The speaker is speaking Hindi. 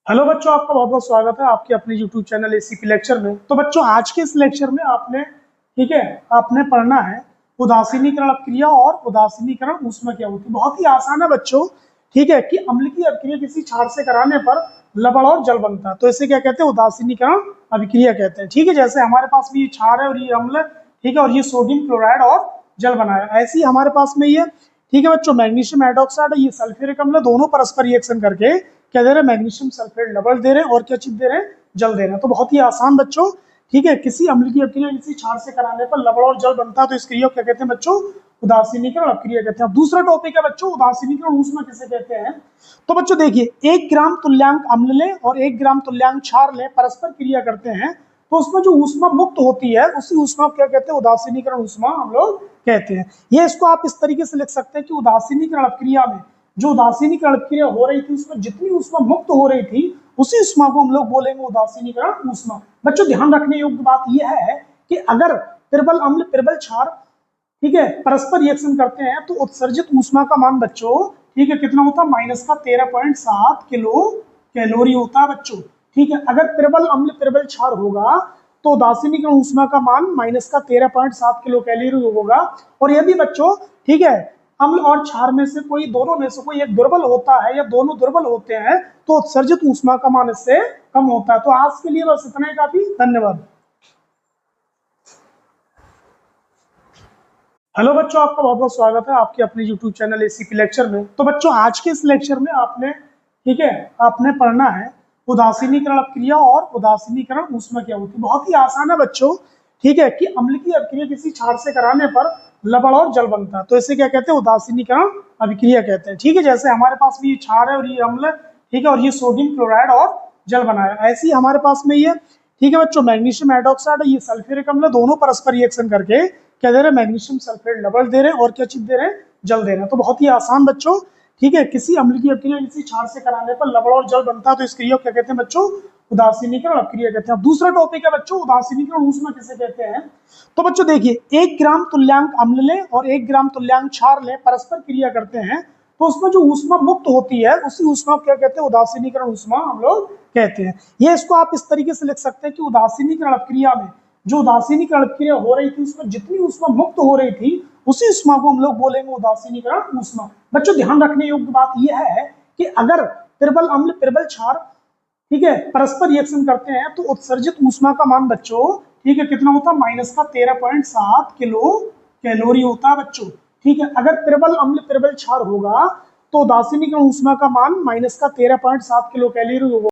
हेलो बच्चों, आपका बहुत बहुत स्वागत है आपके अपने यूट्यूब चैनल एसीपी लेक्चर में। तो बच्चों, आज के इस लेक्चर में आपने पढ़ना है उदासीनीकरण अपक्रिया और उदासीनीकरण ऊष्मा क्या होती है। बहुत ही आसान है बच्चों। ठीक है कि अम्ल की अपक्रिया किसी क्षार से कराने पर लवण और जल बनता है, तो इसे क्या कहते हैं? उदासीनीकरण अभिक्रिया कहते हैं। ठीक है, जैसे हमारे पास भी ये क्षार है और ये अम्ल, ठीक है, और ये सोडियम क्लोराइड और जल बनाया, ऐसे ही हमारे पास में ये, ठीक है बच्चों, मैग्नीशियम हाइड्रोक्साइड और ये सल्फ्यूरिक अम्ल दोनों परस्पर रिएक्शन करके क्या दे रहे हैं? मैग्नीशियम सल्फेट लवण दे रहे हैं और क्या चीज दे रहे हैं? जल दे रहे हैं। तो बहुत ही आसान बच्चों। ठीक है, किसी अम्ल की अपक्रिया किसी क्षार से कराने पर लवण और जल बनता है, तो इस क्रिया को क्या कहते हैं बच्चों? उदासीनीकरण अपक्रिया कहते हैं। अब दूसरा टॉपिक है बच्चों, उदासीनीकरण ऊष्मा किसे कहते हैं। तो बच्चों देखिए, 1 ग्राम तुल्यांक अम्ल लें और 1 ग्राम तुल्यांक क्षार लें, परस्पर क्रिया करते हैं, तो उसमें जो ऊष्मा मुक्त होती है उसी ऊष्मा को क्या कहते हैं? उदासीनीकरण ऊष्मा हम लोग कहते हैं। ये इसको आप इस तरीके से लिख सकते हैं कि उदासीनीकरण अपक्रिया में जो उदासीनीकरण अपक्रिया हो रही थी उसमें जितनी ऊष्मा मुक्त हो रही थी उसी ऊष्मा को हम लोग बोलेंगे उदासीनीकरण ऊष्मा। बच्चों ध्यान रखने योग्य बात यह है कि अगर प्रबल अम्ल प्रबल क्षार, ठीक है, परस्पर रिएक्शन करते हैं तो उत्सर्जित ऊष्मा का मान बच्चों, ठीक है, कितना होता है? -13.7 किलो कैलोरी होता है बच्चों। ठीक है, अगर प्रबल अम्ल प्रबल क्षार होगा तो उदासीनीकरण ऊष्मा का मान -13.7 किलो कैलोरी होगा। और यदि बच्चों, ठीक है, अम्ल और क्षार में से कोई, दोनों में से कोई एक दुर्बल होता है या दोनों दुर्बल होते हैं तो उत्सर्जित ऊष्मा का मान इससे कम होता है। तो आज के लिए बस इतना ही काफी। धन्यवाद। हेलो बच्चों, आपका बहुत बहुत स्वागत है आपके अपने यूट्यूब चैनल एसीपी लेक्चर में। तो बच्चों, आज के इस लेक्चर में ठीक है, आपने पढ़ना है उदासीनीकरण अपक्रिया और उदासीनीकरण ऊष्मा क्या होती है। बहुत ही आसान है बच्चों। ठीक है कि अम्ल की अपक्रिया किसी क्षार से कराने पर लवण और जल बनता है, तो इसे क्या कहते हैं? उदासीनीकरण अभिक्रिया कहते हैं। ठीक है, जैसे हमारे पास भी ये क्षार है और ये अम्ल, ठीक है, और ये सोडियम क्लोराइड और जल बनाया, ऐसे ही हमारे पास में ये, ठीक है बच्चों, मैग्नीशियम हाइड्रोक्साइड और ये सल्फ्यूरिक अम्ल दोनों परस्पर रिएक्शन करके क्या दे रहे हैं? मैग्नीशियम सल्फेट लवण दे रहे हैं और क्या चीज दे रहे हैं? जल दे रहे हैं। तो बहुत ही आसान बच्चों। ठीक है, किसी अम्ल की अपक्रिया किसी क्षार से कराने पर लवण और जल बनता है, तो इस क्रिया को क्या कहते हैं बच्चों? उदासीनीकरण अपक्रिया कहते हैं। अब दूसरा टॉपिक है बच्चों, उदासीनीकरण ऊष्मा किसे कहते हैं। तो बच्चों देखिए, 1 ग्राम तुल्यांक अम्ल लें और 1 ग्राम तुल्यांक क्षार लें, परस्पर क्रिया करते हैं, तो उसमें जो ऊष्मा मुक्त होती है उसी ऊष्मा को क्या कहते हैं? उदासीनीकरण ऊष्मा हम लोग कहते हैं। ये इसको आप इस तरीके से लिख सकते हैं कि उदासीनीकरण अपक्रिया में जो उदासीनीकरण अपक्रिया हो रही थी उसमें जितनी ऊष्मा मुक्त हो रही थी उसी ऊष्मा को हम लोग बोलेंगे उदासीनीकरण ऊष्मा। बच्चों ध्यान रखने योग्य बात यह है कि अगर प्रबल अम्ल प्रबल क्षार, ठीक है, परस्पर रिएक्शन करते हैं तो उत्सर्जित ऊष्मा का मान बच्चों, ठीक है, कितना होता है? -13.7 किलो कैलोरी होता है बच्चों। ठीक है, अगर प्रबल अम्ल प्रबल क्षार होगा तो उदासीनीकरण ऊष्मा का मान -13.7 किलो कैलोरी होगा।